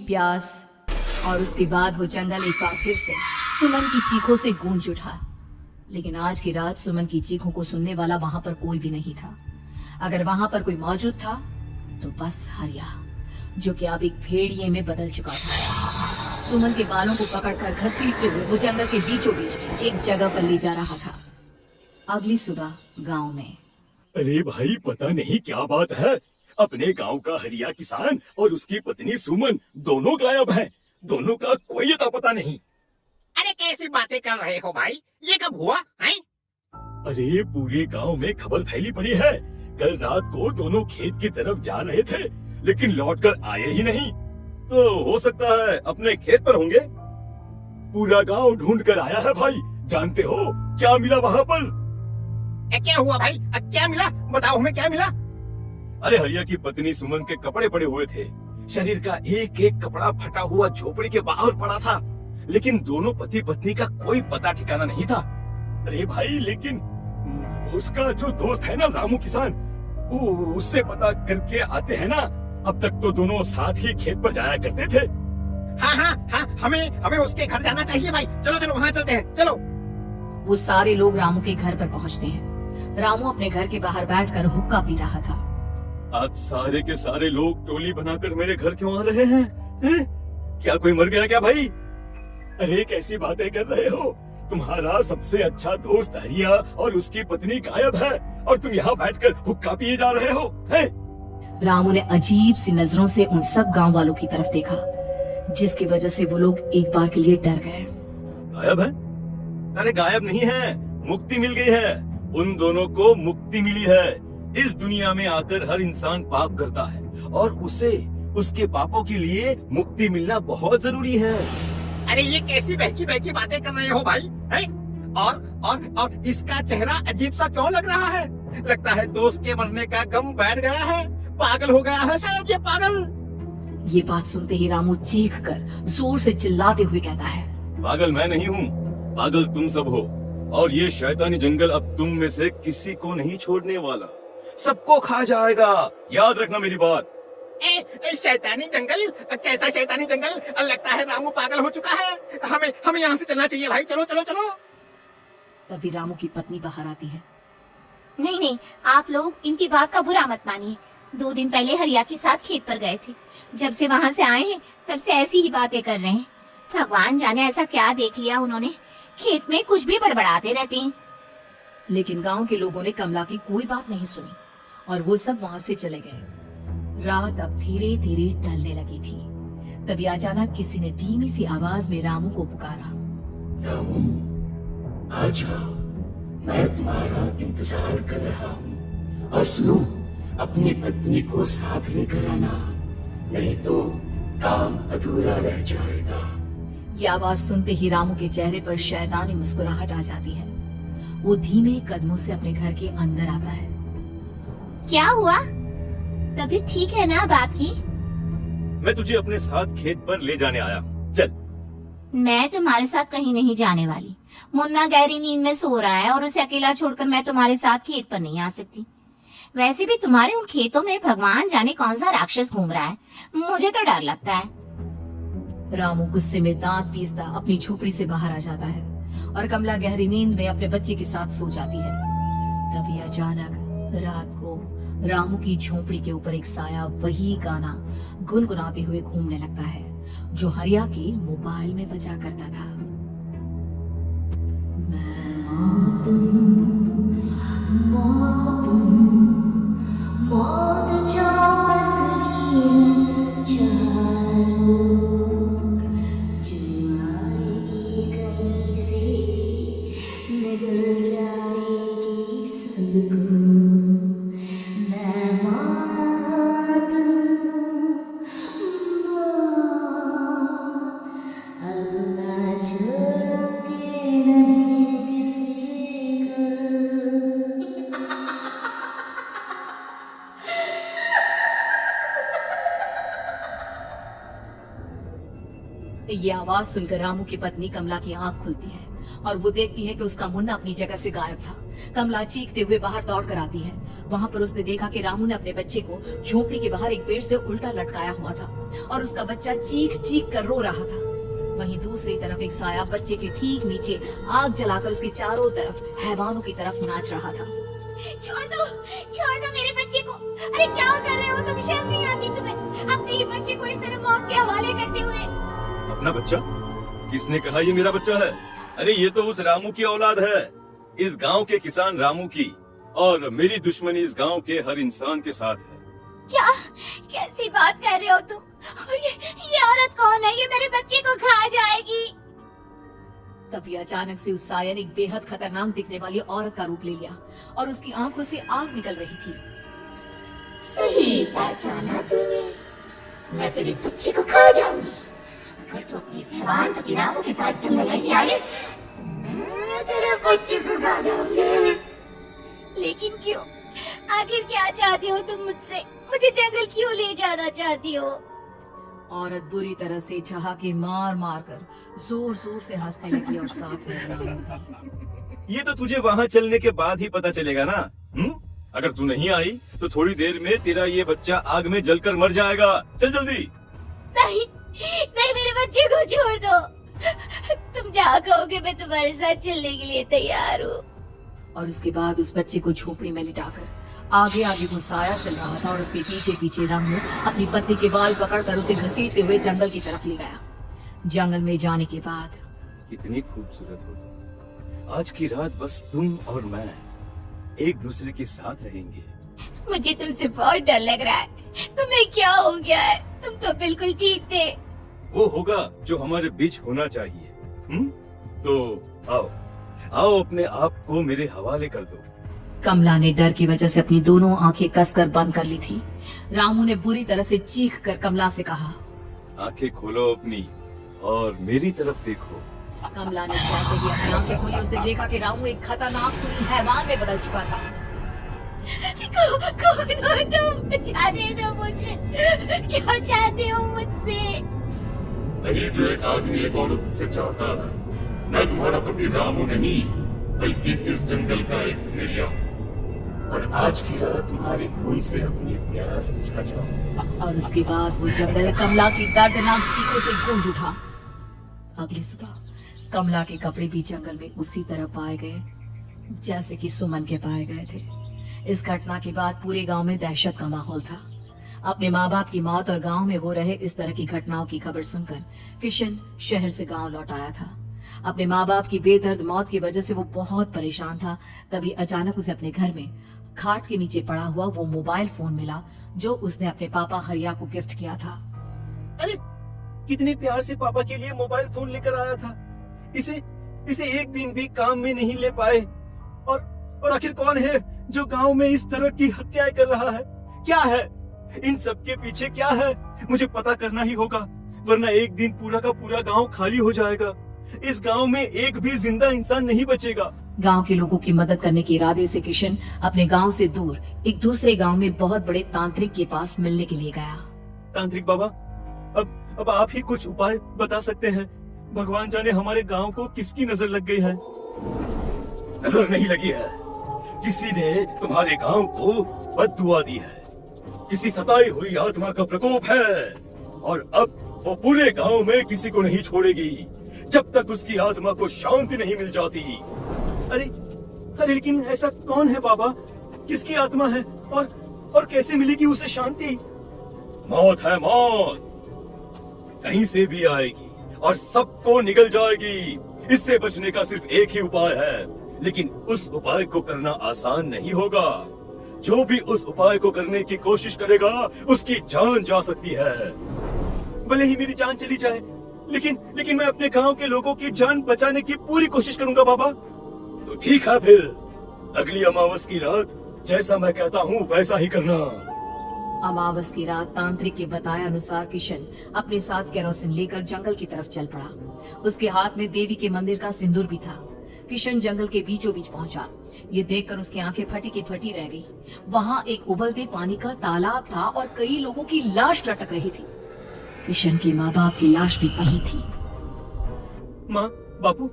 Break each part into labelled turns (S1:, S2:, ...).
S1: प्यास और उसके बाद वो जंगल एक बार फिर से सुमन की चीखों से गूंज उठा। लेकिन आज की रात सुमन की चीखों को सुनने वाला वहां पर कोई भी नहीं था। अगर वहां पर कोई मौजूद था तो बस हरिया, जो कि अब एक भेड़िए में बदल चुका था। सुमन के बालों को पकड़कर घसीटते हुए वो जंगल के बीचों बीच एक जगह पर ले जा रहा था। अगली सुबह गांव में।
S2: अरे भाई, पता नहीं क्या बात है, अपने गांव का हरिया किसान और उसकी पत्नी सुमन दोनों गायब हैं। दोनों का कोई अता पता नहीं।
S3: अरे कैसी बातें कर रहे हो भाई, ये कब हुआ है?
S2: अरे पूरे गांव में खबर फैली पड़ी है। कल रात को दोनों खेत की तरफ जा रहे थे, लेकिन लौट कर आए ही नहीं।
S4: तो हो सकता है अपने खेत पर होंगे।
S2: पूरा गांव ढूंढ कर आया है भाई। जानते हो क्या मिला वहाँ पर?
S3: क्या हुआ भाई, क्या मिला? बताओ हमें क्या मिला?
S2: अरे हरिया की पत्नी सुमन के कपड़े पड़े हुए थे। शरीर का एक एक कपड़ा फटा हुआ झोपड़ी के बाहर पड़ा था, लेकिन दोनों पति पत्नी का कोई पता ठिकाना नहीं था। अरे भाई, लेकिन उसका जो दोस्त है ना रामू किसान, उससे पता करके आते हैं ना। अब तक तो दोनों साथ ही खेत पर जाया करते थे।
S3: हाँ हाँ हाँ, हमें उसके घर जाना चाहिए भाई। चलो चलो वहाँ चलते हैं, चलो।
S1: वो सारे लोग रामू के घर पर पहुंचते हैं। रामू अपने घर के बाहर बैठकर हुक्का पी रहा था।
S2: आज सारे के सारे लोग टोली बनाकर मेरे घर क्यों आ रहे हैं? क्या कोई मर गया क्या भाई? अरे कैसी बातें कर रहे हो? तुम्हारा सबसे अच्छा दोस्त हरिया और उसकी पत्नी गायब है और तुम यहाँ बैठकर हुक्का पिए जा रहे हो?
S1: रामू ने अजीब सी नजरों से उन सब गांव वालों की तरफ देखा, जिसकी वजह से वो लोग एक बार के लिए डर गए।
S2: गायब है? अरे गायब नहीं है, मुक्ति मिल गई है। उन दोनों को मुक्ति मिली है। इस दुनिया में आकर हर इंसान पाप करता है और उसे उसके पापों के लिए मुक्ति मिलना बहुत जरूरी है।
S3: अरे ये कैसी बहकी बहकी बातें कर रहे हो भाई, है? और इसका चेहरा अजीब सा क्यों लग रहा है? लगता है दोस्त के मरने का गम बैठ गया है, पागल हो गया है शायद ये पागल।
S1: ये बात सुनते ही रामू चीख कर जोर से चिल्लाते हुए कहता है,
S2: पागल मैं नहीं हूँ, पागल तुम सब हो। और ये शैतानी जंगल अब तुम में से किसी को नहीं छोड़ने वाला, सबको खा जाएगा। याद रखना मेरी बात।
S3: शैतानी जंगल? कैसा शैतानी जंगल? लगता है रामू पागल हो चुका है। हमें यहाँ से चलना चाहिए भाई, चलो चलो चलो।
S1: तभी रामू की पत्नी बाहर आती है।
S5: नहीं नहीं, आप लोग इनकी बात का बुरा मत मानिए। 2 दिन पहले हरिया के साथ खेत पर गए थे। जब से वहाँ से आए हैं तब से ऐसी ही बातें कर रहे हैं। भगवान जाने ऐसा क्या देख लिया उन्होंने, खेत में कुछ भी बड़बड़ाते रहते हैं।
S1: लेकिन गांव के लोगों ने कमला की कोई बात नहीं सुनी और वो सब वहाँ से चले गए। रात अब धीरे धीरे ढलने लगी थी। तभी अचानक किसी ने धीमी सी आवाज में रामू को पुकारा।
S2: रामू, आ जाओ, मैं तुम्हारा इंतजार कर रहा हूँ। और सुनो, अपनी पत्नी को साथ लेकर आना, नहीं तो काम अधूरा रह जाएगा।
S1: ये आवाज सुनते ही रामू के चेहरे पर शैतानी मुस्कुराहट आ जाती है। वो धीमे कदमों से अपने घर के अंदर आता है।
S5: क्या हुआ? तबीयत ठीक है ना अब आपकी?
S2: मैं तुझे अपने साथ खेत पर ले जाने आया, चल।
S5: मैं तुम्हारे साथ कहीं नहीं जाने वाली। मुन्ना गहरी नींद में सो रहा है और उसे अकेला छोड़कर मैं तुम्हारे साथ खेत पर नहीं आ सकती। वैसे भी तुम्हारे उन खेतों में भगवान जाने कौन सा राक्षस घूम रहा है, मुझे तो डर लगता है।
S1: रामू गुस्से में दांत पीसता अपनी झोपड़ी से बाहर आ जाता है और कमला गहरी नींद में अपने बच्चे के साथ सो जाती है। तभी अचानक रात को रामू की झोपड़ी के ऊपर एक साया वही गाना गुनगुनाते हुए घूमने लगता है जो हरिया के मोबाइल में बजा करता था। मैं मौत जाओ ये आवाज सुनकर रामू की पत्नी कमला की आंख खुलती है और वो देखती है कि उसका मुन्ना अपनी जगह से गायब था। कमला चीखते हुए बाहर दौड़ कर आती है वहाँ पर उसने देखा कि रामू ने अपने बच्चे को झोपड़ी के बाहर एक पेड़ से उल्टा लटकाया हुआ था और उसका बच्चा चीख चीख कर रो रहा था। वहीं दूसरी तरफ एक साया बच्चे के ठीक नीचे आग जलाकर उसके चारों तरफ हैवानों की तरफ नाच रहा था।
S5: छोड़ दो मेरे बच्चे को। अरे क्या कर रहे हो तुम? शर्म नहीं आती तुम्हें अपने ही बच्चे को इस तरह मौत के हवाले करते हुए?
S2: अपना बच्चा? किसने कहा ये मेरा बच्चा है? अरे ये तो उस रामू की औलाद है, इस गांव के किसान रामू की, और मेरी दुश्मनी इस गांव के हर इंसान के साथ है।
S5: क्या कैसी बात कर रहे हो तुम? और ये औरत कौन है? ये मेरे बच्चे को खा जाएगी।
S1: तभी अचानक से उस साया ने एक बेहद खतरनाक दिखने वाली औरत का रूप ले लिया और उसकी आंखों से आग निकल रही थी।
S5: सही पहचाना तूने, मैं तेरे बच्चे को खा जाऊंगी। अगर तू अपने इस हैवान पति रामू के साथ जंगल नहीं आए, मैं तेरे बच्चे को खा जाऊंगी। लेकिन क्यों? आखिर क्या चाहती हो तुम मुझसे? मुझे जंगल क्यों ले जाना चाहती हो?
S1: औरत बुरी तरह से ठहाके मार मार कर जोर जोर से हंसने लगी और साथ में रोने लगी।
S2: ये तो तुझे वहाँ चलने के बाद ही पता चलेगा ना। अगर तू नहीं आई तो थोड़ी देर में तेरा ये बच्चा आग में जलकर मर जाएगा। चल जल्दी।
S5: नहीं नहीं, मेरे बच्चे को छोड़ दो। तुम जहाँ कहोगे मैं तुम्हारे साथ चलने के लिए तैयार हूँ।
S1: और उसके बाद उस बच्चे को झोपड़ी में लिटाकर आगे आगे वो साया चल रहा था और उसके पीछे पीछे रामू अपनी पत्नी के बाल पकड़कर उसे घसीटते हुए जंगल की तरफ ले गया। जंगल में जाने के बाद
S2: कितनी खूबसूरत हो तुम। आज की रात बस तुम और मैं एक दूसरे के साथ रहेंगे।
S5: मुझे तुमसे बहुत डर लग रहा है। तुम्हें क्या हो गया है? तुम तो बिल्कुल ठीक थे।
S2: वो होगा जो हमारे बीच होना चाहिए। तो आओ आओ अपने आप को मेरे हवाले कर दो।
S1: कमला ने डर की वजह से अपनी दोनों आंखें कसकर बंद कर ली थी। रामू ने बुरी तरह से चीख कर कमला से कहा,
S2: आंखें खोलो अपनी और मेरी तरफ देखो।
S1: कमला ने जैसे ही अपनी आंखें खोली उसने देखा कि रामू एक खतरनाक खूनी हैवान में बदल चुका था।
S5: कौन हो तुम? जाने दो मुझे। क्या चाहते हो मुझसे?
S6: नहीं, जो एक आदमी एक औरत से चाहता है। मैं तुम्हारा पति रामू नहीं, बल्कि इस जंगल का एक भेड़िया हूँ, और आज की रात तुम्हारे खून से अपनी प्यास बुझा जाऊंगा।
S1: और उसके बाद वो जंगल कमला की दर्दनाक चीखों से गूंज उठा। अगली सुबह कमला के कपड़े भी जंगल में उसी तरह पाए गए जैसे कि सुमन के पाए गए थे। इस घटना के बाद पूरे गांव में दहशत का माहौल था। अपने माँ बाप की मौत और गांव में हो रहे इस तरह की घटनाओं की खबर सुनकर किशन शहर से गांव लौट आया था। अपने माँ बाप की बेदर्द मौत की वजह से वो बहुत परेशान था। तभी अचानक उसे अपने घर में खाट के नीचे पड़ा हुआ वो मोबाइल फोन मिला जो उसने अपने पापा हरिया को गिफ्ट किया था।
S2: अरे कितने प्यार से पापा के लिए मोबाइल फोन लेकर आया था, इसे एक दिन भी काम में नहीं ले पाए। और आखिर कौन है जो गांव में इस तरह की हत्याएं कर रहा है? क्या है इन सब के पीछे? क्या है? मुझे पता करना ही होगा, वरना एक दिन पूरा का पूरा गांव खाली हो जाएगा। इस गांव में एक भी जिंदा इंसान नहीं बचेगा।
S1: गांव के लोगों की मदद करने के इरादे से किशन अपने गांव से दूर एक दूसरे गांव में बहुत बड़े तांत्रिक के पास मिलने के लिए गया।
S2: तांत्रिक बाबा, अब आप ही कुछ उपाय बता सकते हैं। भगवान जाने हमारे गांव को किसकी नजर लग गई है। नजर नहीं लगी है, किसी ने तुम्हारे गांव को बद्दुआ दी है। किसी सताई हुई आत्मा का प्रकोप है, और अब वो पूरे गांव में किसी को नहीं छोड़ेगी जब तक उसकी आत्मा को शांति नहीं मिल जाती। अरे लेकिन ऐसा कौन है बाबा? किसकी आत्मा है और कैसे मिलेगी उसे शांति? मौत है, मौत कहीं से भी आएगी और सबको निगल जाएगी। इससे बचने का सिर्फ एक ही उपाय है, लेकिन उस उपाय को करना आसान नहीं होगा। जो भी उस उपाय को करने की कोशिश करेगा उसकी जान जा सकती है। भले ही मेरी जान चली जाए, लेकिन मैं अपने गांव के लोगों की जान बचाने की पूरी कोशिश करूंगा बाबा। तो ठीक है, फिर अगली अमावस की रात जैसा मैं कहता हूँ वैसा ही करना।
S1: अमावस की रात तांत्रिक के बताए अनुसार किशन अपने साथ केरोसिन लेकर जंगल की तरफ चल पड़ा। उसके हाथ में देवी के मंदिर का सिंदूर भी था। किशन जंगल के बीचों बीच पहुंचा। ये देखकर उसकी आंखें फटी की फटी रह गई। वहाँ एक उबलते पानी का तालाब था और कई लोगों की लाश लटक रही थी। किशन की माँ बाप की लाश भी वहीं थी।
S2: माँ, बापू,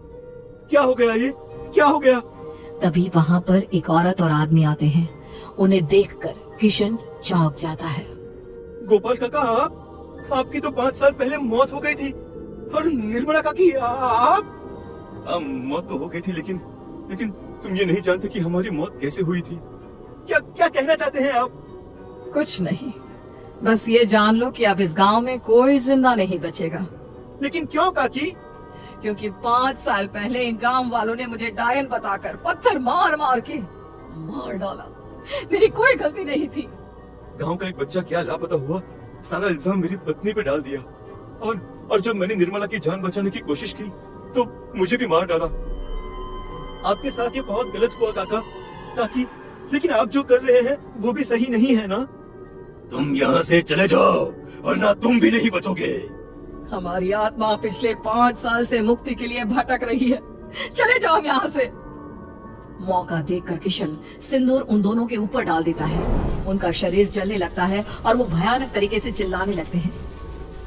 S2: क्या हो गया? ये क्या हो गया?
S1: तभी वहाँ पर एक औरत और आदमी आते हैं। उन्हें देखकर किशन चौंक जाता है।
S2: गोपाल काका, आपकी तो 5 साल पहले मौत हो गई थी। और निर्मला काकी, आप मौत तो हो गई थी, लेकिन तुम ये नहीं जानते कि हमारी मौत कैसे हुई थी। क्या क्या कहना चाहते हैं आप?
S1: कुछ नहीं, बस ये जान लो कि अब इस गांव में कोई जिंदा नहीं बचेगा।
S2: लेकिन क्यों काकी?
S1: क्योंकि 5 साल पहले इन गांव वालों ने मुझे डायन बताकर पत्थर मार मार के मार डाला। मेरी कोई गलती नहीं थी।
S2: गांव का एक बच्चा क्या लापता हुआ, सारा इल्जाम मेरी पत्नी पे डाल दिया। और जब मैंने निर्मला की जान बचाने की कोशिश की तो मुझे भी मार डाला। आपके साथ ये बहुत गलत हुआ काका, काकी, लेकिन आप जो कर रहे हैं वो भी सही नहीं है ना? तुम यहाँ से चले जाओ वरना तुम भी नहीं बचोगे।
S1: हमारी आत्मा पिछले 5 साल से मुक्ति के लिए भटक रही है। चले जाओ यहाँ से। मौका देखकर किशन सिंदूर उन दोनों के ऊपर डाल देता है। उनका शरीर जलने लगता है और वो भयानक तरीके से चिल्लाने लगते हैं।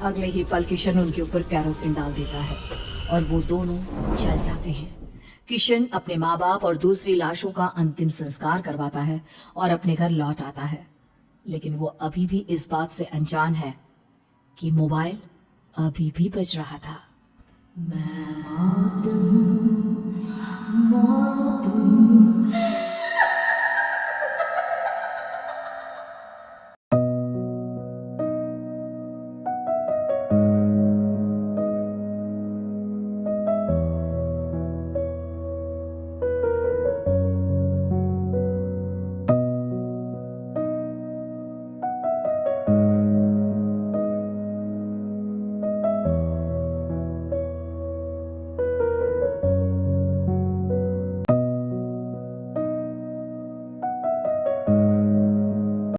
S1: अगले ही पल किशन उनके ऊपर कैरोसिन डाल देता है और वो दोनों जल जाते हैं। किशन अपने माँ बाप और दूसरी लाशों का अंतिम संस्कार करवाता है और अपने घर लौट आता है, लेकिन वो अभी भी इस बात से अनजान है कि मोबाइल अभी भी बज रहा था। मैं